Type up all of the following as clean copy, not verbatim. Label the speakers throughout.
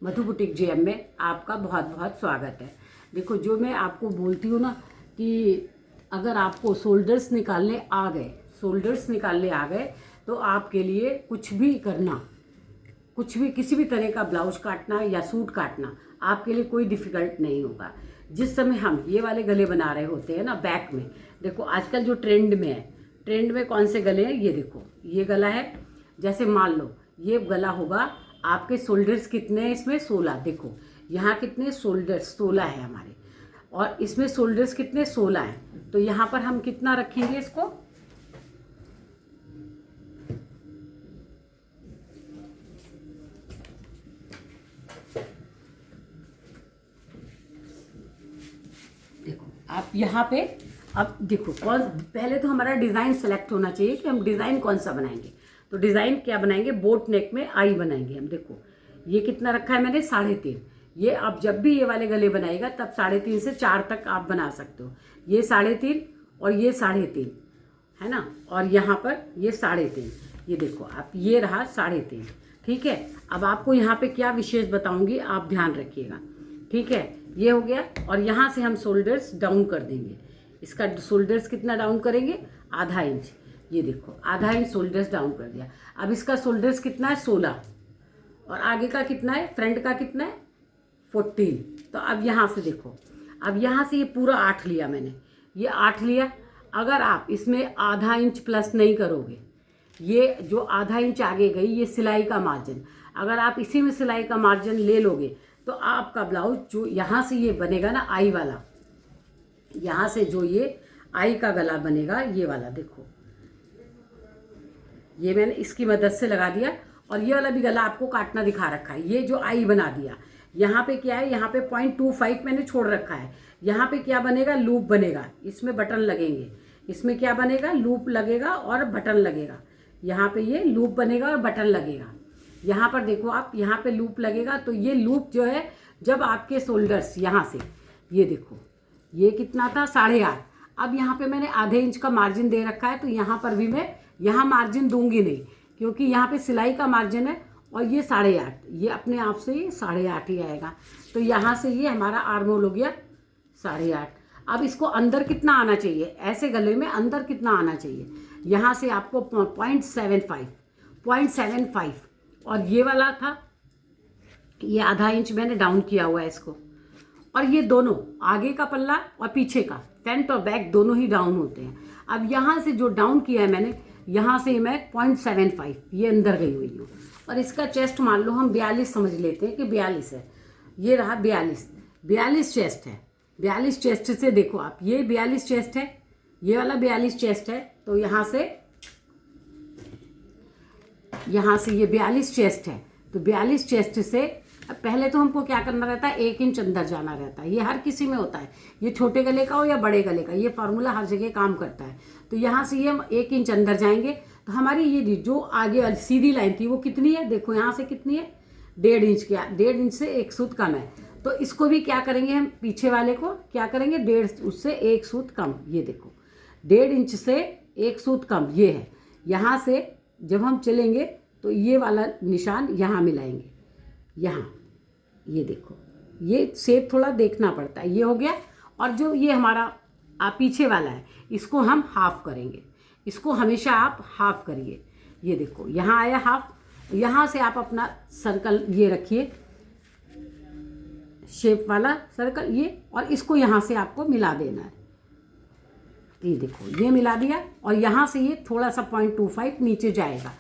Speaker 1: मधु boutique JM में आपका बहुत बहुत स्वागत है। देखो, जो मैं आपको बोलती हूँ ना कि अगर आपको शोल्डर्स निकालने आ गए तो आपके लिए कुछ भी करना, कुछ भी किसी भी तरह का ब्लाउज काटना या सूट काटना आपके लिए कोई डिफ़िकल्ट नहीं होगा। जिस समय हम ये वाले गले बना रहे होते हैं ना बैक में, देखो आजकल जो ट्रेंड में कौन से गले हैं, ये देखो ये गला है। जैसे मान लो ये गला होगा, आपके शोल्डर्स कितने हैं इसमें 16, देखो यहाँ कितने शोल्डर्स 16 है हमारे, और इसमें शोल्डर्स कितने 16 हैं। तो यहाँ पर हम कितना रखेंगे इसको, देखो आप यहाँ पे अब देखो पहले तो हमारा डिज़ाइन सेलेक्ट होना चाहिए कि हम डिज़ाइन कौन सा बनाएंगे। तो डिज़ाइन क्या बनाएंगे, बोट नेक में आई बनाएंगे हम। देखो ये कितना रखा है मैंने 3.5। ये आप जब भी ये वाले गले बनाएगा तब 3.5 से 4 तक आप बना सकते हो। ये 3.5 और ये 3.5 है ना, और यहाँ पर ये 3.5। ये देखो आप, ये रहा 3.5, ठीक है। अब आपको यहाँ पे क्या विशेष बताऊंगी, आप ध्यान रखिएगा, ठीक है। ये हो गया, और यहाँ से हम शोल्डर्स डाउन कर देंगे। इसका शोल्डर्स कितना डाउन करेंगे, ½ इंच। ये देखो ½ इंच शोल्डर्स डाउन कर दिया। अब इसका शोल्डर्स कितना है 16, और आगे का कितना है, फ्रंट का कितना है 14। तो अब यहाँ से देखो, अब यहाँ से ये पूरा 8 लिया मैंने, ये 8 लिया। अगर आप इसमें ½ इंच प्लस नहीं करोगे, ये जो ½ इंच आगे गई ये सिलाई का मार्जिन, अगर आप इसी में सिलाई का मार्जिन ले लोगे तो आपका ब्लाउज जो यहाँ से ये बनेगा ना आई वाला, यहाँ से जो ये आई का गला बनेगा ये वाला, देखो ये मैंने इसकी मदद से लगा दिया, और ये वाला भी गला आपको काटना दिखा रखा है। ये जो आई बना दिया, यहाँ पे क्या है, यहाँ पे 0.25 मैंने छोड़ रखा है। यहाँ पे क्या बनेगा, लूप बनेगा, इसमें बटन लगेंगे। इसमें क्या बनेगा, लूप लगेगा और बटन लगेगा। यहाँ पे ये लूप बनेगा और बटन लगेगा। यहाँ पर देखो आप, यहाँ पे लूप लगेगा। तो ये लूप जो है, जब आपके शोल्डर्स यहाँ से, ये देखो ये कितना था 8.5। अब यहाँ पे मैंने ½ इंच का मार्जिन दे रखा है, तो यहाँ पर भी मैं यहाँ मार्जिन दूंगी नहीं, क्योंकि यहाँ पे सिलाई का मार्जिन है, और ये 8.5, ये अपने आप से ये 8.5 ही आएगा। तो यहाँ से ये हमारा आर्म होल हो गया 8.5। अब इसको अंदर कितना आना चाहिए, ऐसे गले में अंदर कितना आना चाहिए, यहाँ से आपको 0.75, और ये वाला था, ये ½ इंच मैंने डाउन किया हुआ है इसको। और ये दोनों आगे का पल्ला और पीछे का, फ्रंट और बैक दोनों ही डाउन होते हैं। अब यहाँ से जो डाउन किया है मैंने, यहाँ से मैं 0.75 ये अंदर गई हुई हूँ। और इसका चेस्ट मान लो हम 42 समझ लेते हैं कि 42 है। ये रहा 42 चेस्ट है। 42 चेस्ट से देखो आप, ये 42 चेस्ट है, ये वाला 42 चेस्ट है। तो यहाँ से ये 42 चेस्ट है। तो 42 चेस्ट से पहले तो हमको क्या करना रहता है, 1 इंच अंदर जाना रहता है। ये हर किसी में होता है, ये छोटे गले का हो या बड़े गले का, ये फार्मूला हर जगह काम करता है। तो यहाँ से ये हम 1 इंच अंदर जाएंगे। तो हमारी ये जो आगे वाली सीधी लाइन थी वो कितनी है, देखो यहाँ से कितनी है, 1.5 इंच की। 1.5 इंच से 1 सूत कम है। तो इसको भी क्या करेंगे हम, पीछे वाले को क्या करेंगे, 1.5 उससे 1 सूत कम। ये देखो 1.5 इंच से 1 सूत कम ये है। यहाँ से जब हम चलेंगे तो ये वाला निशान यहाँ मिलाएंगे, यहाँ ये देखो, ये शेप थोड़ा देखना पड़ता है। ये हो गया। और जो ये हमारा पीछे वाला है, इसको हम हाफ करेंगे। इसको हमेशा आप हाफ करिए। ये देखो यहाँ आया हाफ। यहाँ से आप अपना सर्कल ये रखिए, शेप वाला सर्कल ये, और इसको यहाँ से आपको मिला देना है। ये देखो ये मिला दिया, और यहाँ से ये थोड़ा सा 0.25 नीचे जाएगा।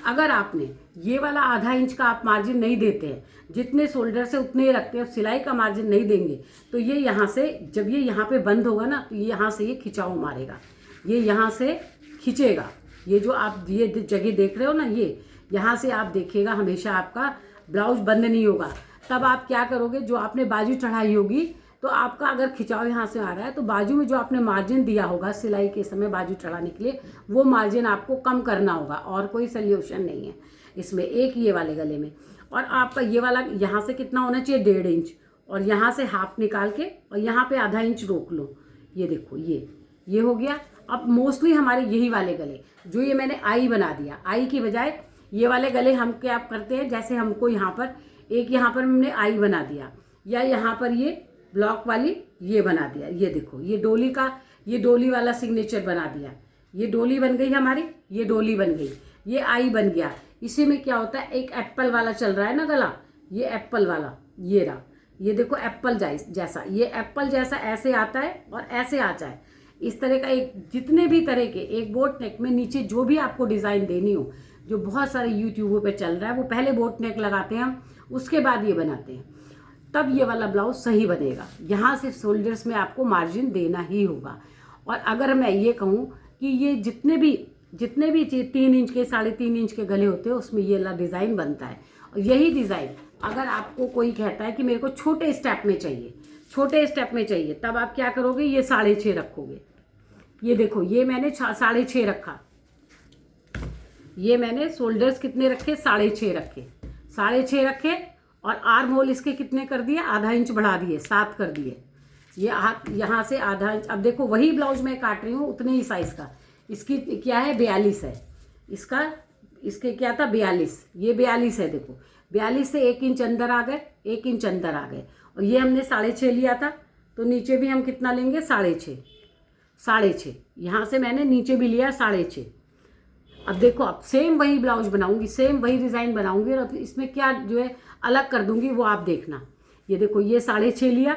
Speaker 1: अगर आपने ये वाला ½ इंच का आप मार्जिन नहीं देते हैं, जितने शोल्डर से उतने ही रखते हैं, सिलाई का मार्जिन नहीं देंगे, तो ये यहाँ से जब ये यहाँ पे बंद होगा ना, तो यहाँ से ये खिंचाव मारेगा, ये यहाँ से खींचेगा। ये जो आप ये जगह देख रहे हो ना, ये यहाँ से आप देखिएगा, हमेशा आपका ब्लाउज बंद नहीं होगा। तब आप क्या करोगे, जो आपने बाजू चढ़ाई होगी, तो आपका अगर खिंचाव यहाँ से आ रहा है, तो बाजू में जो आपने मार्जिन दिया होगा सिलाई के समय बाजू चढ़ाने के लिए, वो मार्जिन आपको कम करना होगा, और कोई सोल्यूशन नहीं है इसमें। एक ये वाले गले में, और आपका ये वाला यहाँ से कितना होना चाहिए, 1.5 इंच, और यहाँ से हाफ निकाल के और यहाँ पे ½ इंच रोक लो। ये देखो ये हो गया। अब मोस्टली हमारे यही वाले गले, जो ये मैंने आई बना दिया, आई की बजाय ये वाले गले हम क्या करते हैं, जैसे हमको यहाँ पर एक यहाँ पर हमने आई बना दिया, या यहाँ पर ये ब्लॉक वाली ये बना दिया। ये देखो ये डोली का, ये डोली वाला सिग्नेचर बना दिया। ये डोली बन गई हमारी, ये डोली बन गई, ये आई बन गया। इसी में क्या होता है, एक एप्पल वाला चल रहा है ना गला, ये एप्पल वाला ये रहा, ये देखो एप्पल जैसा, ये एप्पल जैसा ऐसे आता है और ऐसे आता है। इस तरह का एक, जितने भी तरह के एक बोट नेक में नीचे जो भी आपको डिज़ाइन देनी हो, जो बहुत सारे यूट्यूबों पे चल रहा है, वो पहले बोट नेक लगाते हैं हम, उसके बाद ये बनाते हैं, तब ये वाला ब्लाउज सही बनेगा। यहाँ से शोल्डर्स में आपको मार्जिन देना ही होगा। और अगर मैं ये कहूँ कि ये जितने भी 3 इंच के 3.5 इंच के गले होते हैं, उसमें ये वाला डिज़ाइन बनता है। और यही डिज़ाइन अगर आपको कोई कहता है कि मेरे को छोटे स्टेप में चाहिए, छोटे स्टेप में चाहिए, तब आप क्या करोगे, ये 6.5 रखोगे। ये देखो ये मैंने 6.5 रखा, ये मैंने शोल्डर्स कितने रखे, 6.5 रखे, 6.5 रखे। और आर्म होल इसके कितने कर दिए, आधा इंच बढ़ा दिए, 7 कर दिए। ये यहाँ से आधा इंच। अब देखो वही ब्लाउज मैं काट रही हूँ उतने ही साइज़ का, इसकी क्या है 42 है, इसके क्या था 42, ये 42 है। देखो 42 से 1 इंच अंदर आ गए, 1 इंच अंदर आ गए। और ये हमने 6.5 लिया था, तो नीचे भी हम कितना लेंगे, 6.5। यहाँ से मैंने नीचे भी लिया 6.5। अब देखो अब सेम वही ब्लाउज बनाऊंगी, सेम वही डिज़ाइन बनाऊंगी, और इसमें क्या जो है अलग कर दूंगी वो आप देखना। ये देखो ये 6.5 लिया,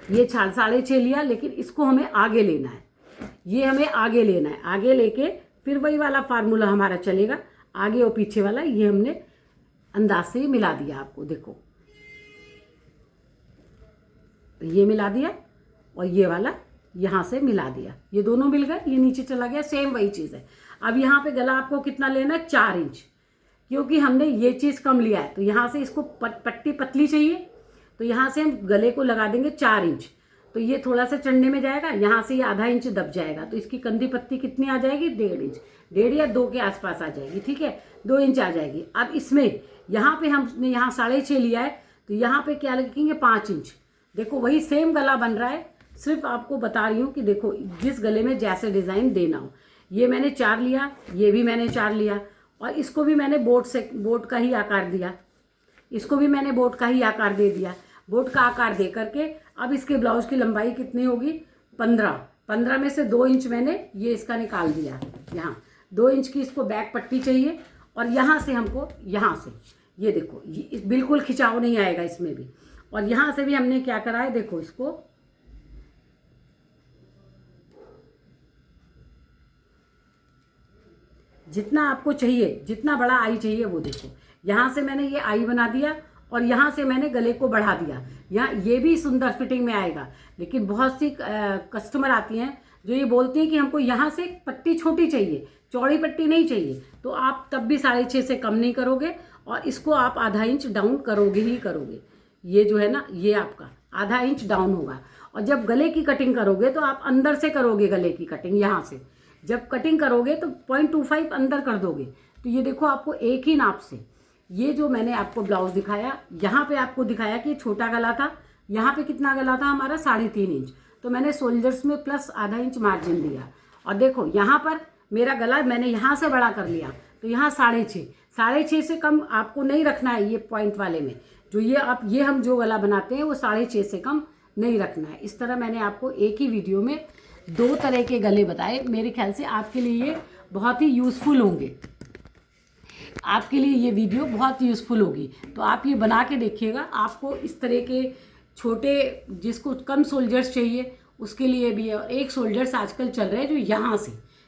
Speaker 1: ये 6.5 लिया, लेकिन इसको हमें आगे लेना है, ये हमें आगे लेना है। आगे लेके फिर वही वाला फार्मूला हमारा चलेगा, आगे और पीछे वाला, ये हमने अंदाज से मिला दिया। आपको देखो ये मिला दिया और ये वाला यहाँ से मिला दिया, ये दोनों मिल गए, ये नीचे चला गया, सेम वही चीज़ है। अब यहाँ पे गला आपको कितना लेना है, 4 इंच, क्योंकि हमने ये चीज़ कम लिया है, तो यहाँ से इसको पट्टी पतली चाहिए, तो यहाँ से हम गले को लगा देंगे 4 इंच। तो ये थोड़ा सा चढ़ने में जाएगा, यहाँ से ये आधा इंच दब जाएगा, तो इसकी कंधी पत्ती कितनी आ जाएगी, 1.5 इंच, 1.5 या 2 के आसपास आ जाएगी, ठीक है, 2 इंच आ जाएगी। अब इसमें यहाँ पे हमने यहाँ 6.5 लिया है, तो यहाँ पे क्या लगेंगे 5 इंच। देखो वही सेम गला बन रहा है, सिर्फ आपको बता रही हूँ कि देखो जिस गले में जैसे डिज़ाइन देना हो। ये मैंने 4 लिया, ये भी मैंने 4 लिया, और इसको भी मैंने बोट का ही आकार दिया, इसको भी मैंने बोट का ही आकार दे दिया। बोट का आकार दे करके अब इसके ब्लाउज की लंबाई कितनी होगी, 15 में से 2 इंच मैंने ये इसका निकाल दिया। यहाँ 2 इंच की इसको बैक पट्टी चाहिए, और यहाँ से हमको, यहाँ से ये देखो ये बिल्कुल खिंचाव नहीं आएगा इसमें भी। और यहाँ से भी हमने क्या करा है, देखो इसको जितना आपको चाहिए, जितना बड़ा आई चाहिए वो देखो, यहाँ से मैंने ये आई बना दिया, और यहाँ से मैंने गले को बढ़ा दिया। यहाँ ये भी सुंदर फिटिंग में आएगा, लेकिन बहुत सी कस्टमर आती हैं जो ये बोलती हैं कि हमको यहाँ से पट्टी छोटी चाहिए, चौड़ी पट्टी नहीं चाहिए, तो आप तब भी 6.5 से कम नहीं करोगे, और इसको आप आधा इंच डाउन करोगे ही करोगे। ये जो है ना, ये आपका आधा इंच डाउन होगा। और जब गले की कटिंग करोगे तो आप अंदर से करोगे गले की कटिंग, यहाँ से जब कटिंग करोगे तो 0.25 अंदर कर दोगे। तो ये देखो आपको एक ही नाप से, ये जो मैंने आपको ब्लाउज दिखाया, यहाँ पे आपको दिखाया कि छोटा गला था, यहाँ पे कितना गला था हमारा 3.5 इंच, तो मैंने शोल्डर्स में प्लस आधा इंच मार्जिन दिया। और देखो यहाँ पर मेरा गला मैंने यहाँ से बड़ा कर लिया, तो यहाँ 6.5 से कम आपको नहीं रखना है। ये पॉइंट वाले में जो ये हम जो गला बनाते हैं वो 6.5 से कम नहीं रखना है। इस तरह मैंने आपको एक ही वीडियो में 2 तरह के गले बताए। मेरे ख्याल से आपके लिए ये बहुत ही यूज़फुल होंगे, आपके लिए ये वीडियो बहुत यूज़फुल होगी। तो आप ये बना के देखिएगा। आपको इस तरह के छोटे, जिसको कम शोल्डर्स चाहिए उसके लिए भी है। और एक शोल्डर्स आजकल चल रहे हैं जो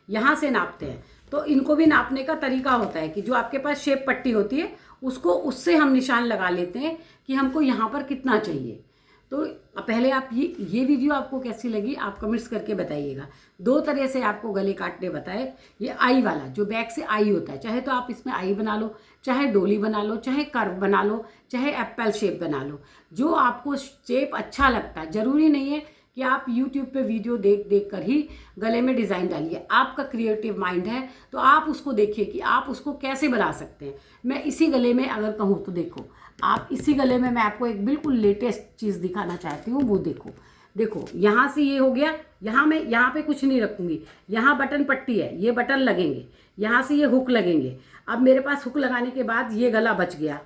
Speaker 1: यहाँ से नापते हैं, तो इनको भी नापने का तरीका होता है कि जो आपके पास शेप पट्टी होती है उसको, उससे हम निशान लगा लेते हैं कि हमको यहाँ पर कितना चाहिए। तो पहले आप ये वीडियो आपको कैसी लगी आप कमेंट्स करके बताइएगा। 2 तरह से आपको गले काटने बताए। ये आई वाला जो बैक से आई होता है, चाहे तो आप इसमें आई बना लो, चाहे डोली बना लो, चाहे कर्व बना लो, चाहे एप्पल शेप बना लो, जो आपको शेप अच्छा लगता है। ज़रूरी नहीं है कि आप YouTube पे वीडियो देख कर ही गले में डिज़ाइन डालिए। आपका क्रिएटिव माइंड है तो आप उसको देखिए कि आप उसको कैसे बना सकते हैं। मैं इसी गले में अगर कहूँ तो देखो, आप इसी गले में मैं आपको एक बिल्कुल लेटेस्ट चीज़ दिखाना चाहती हूँ। वो देखो यहाँ से ये हो गया। यहाँ पे कुछ नहीं रखूँगी, यहाँ बटन पट्टी है, ये बटन लगेंगे, यहाँ से ये हुक लगेंगे। अब मेरे पास हुक लगाने के बाद ये गला बच गया,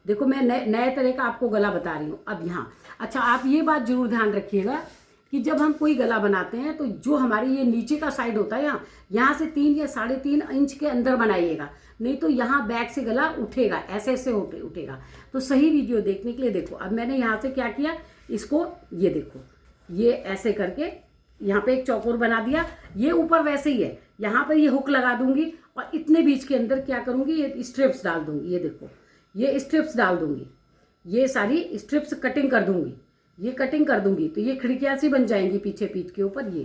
Speaker 1: देखो मैं नए तरह का आपको गला बता रही हूँ। अब यहाँ अच्छा आप ये बात जरूर ध्यान रखिएगा कि जब हम कोई गला बनाते हैं तो जो हमारी ये नीचे का साइड होता है यहाँ से 3 या 3.5 इंच के अंदर बनाइएगा, नहीं तो यहाँ बैक से गला उठेगा, ऐसे ऐसे उठेगा। तो सही वीडियो देखने के लिए देखो। अब मैंने यहाँ से क्या किया, इसको ये देखो, ये ऐसे करके यहाँ पे एक चौकोर बना दिया, ये ऊपर वैसे ही है, यहाँ पर ये हुक लगा दूंगी और इतने बीच के अंदर क्या करूँगी, ये स्ट्रिप्स डाल दूंगी। ये देखो, ये स्ट्रिप्स डाल दूंगी, ये सारी स्ट्रिप्स कटिंग कर दूंगी, ये कटिंग कर दूंगी तो ये खिड़कियाँ सी बन जाएंगी पीछे पीठ के ऊपर। ये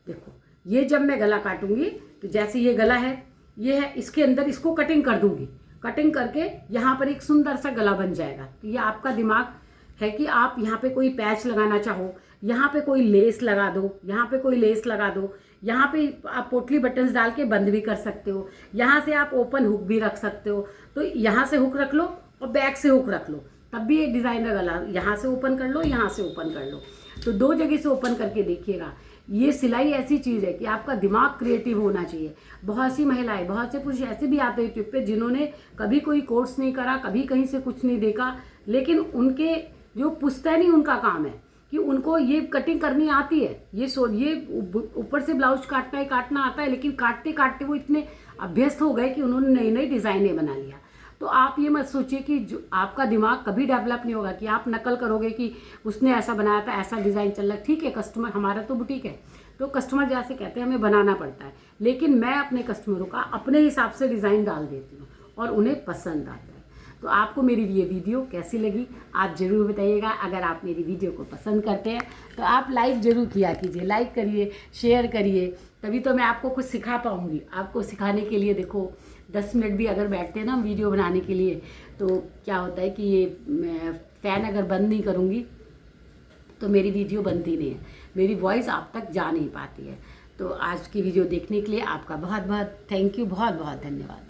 Speaker 1: देखो, ये जब मैं गला काटूंगी तो जैसे ये गला है, ये है, इसके अंदर इसको कटिंग कर दूंगी, कटिंग करके यहाँ पर एक सुंदर सा गला बन जाएगा। तो ये आपका दिमाग है कि आप यहाँ पे कोई पैच लगाना चाहो, यहाँ पे कोई लेस लगा दो, यहाँ पे कोई लेस लगा दो, यहाँ पे आप पोटली बटन्स डाल के बंद भी कर सकते हो, यहाँ से आप ओपन हुक भी रख सकते हो। तो यहाँ से हुक रख लो और बैक से हुक रख लो, तब भी ये डिज़ाइनर गला, यहाँ से ओपन कर लो, यहाँ से ओपन कर लो। तो 2 जगह से ओपन करके देखिएगा। ये सिलाई ऐसी चीज़ है कि आपका दिमाग क्रिएटिव होना चाहिए। बहुत सी महिलाएं, बहुत से पुरुष ऐसे भी आते हैं यूट्यूब पे जिन्होंने कभी कोई कोर्स नहीं करा, कभी कहीं से कुछ नहीं देखा, लेकिन उनके जो पुश्तैनी उनका काम है कि उनको ये कटिंग करनी आती है, ये ऊपर से ब्लाउज काटना आता है, लेकिन काटते काटते वो इतने अभ्यस्त हो गए कि उन्होंने नई नई डिज़ाइनें बना लिया। तो आप ये मत सोचिए कि जो आपका दिमाग कभी डेवलप नहीं होगा कि आप नकल करोगे कि उसने ऐसा बनाया था, ऐसा डिज़ाइन चल रहा है। ठीक है, कस्टमर, हमारा तो बुटीक है तो कस्टमर जैसे कहते हैं हमें बनाना पड़ता है, लेकिन मैं अपने कस्टमरों का अपने हिसाब से डिज़ाइन डाल देती हूँ और उन्हें पसंद आता है। तो आपको मेरी ये वीडियो कैसी लगी आप ज़रूर बताइएगा। अगर आप मेरी वीडियो को पसंद करते हैं तो आप लाइक ज़रूर किया कीजिए, लाइक करिए, शेयर करिए, तभी तो मैं आपको कुछ सिखा पाऊँगी। आपको सिखाने के लिए देखो 10 मिनट भी अगर बैठते हैं ना वीडियो बनाने के लिए, तो क्या होता है कि ये फ़ैन अगर बंद नहीं करूँगी तो मेरी वीडियो बनती नहीं है, मेरी वॉइस आप तक जा नहीं पाती है। तो आज की वीडियो देखने के लिए आपका बहुत बहुत थैंक यू, बहुत बहुत धन्यवाद।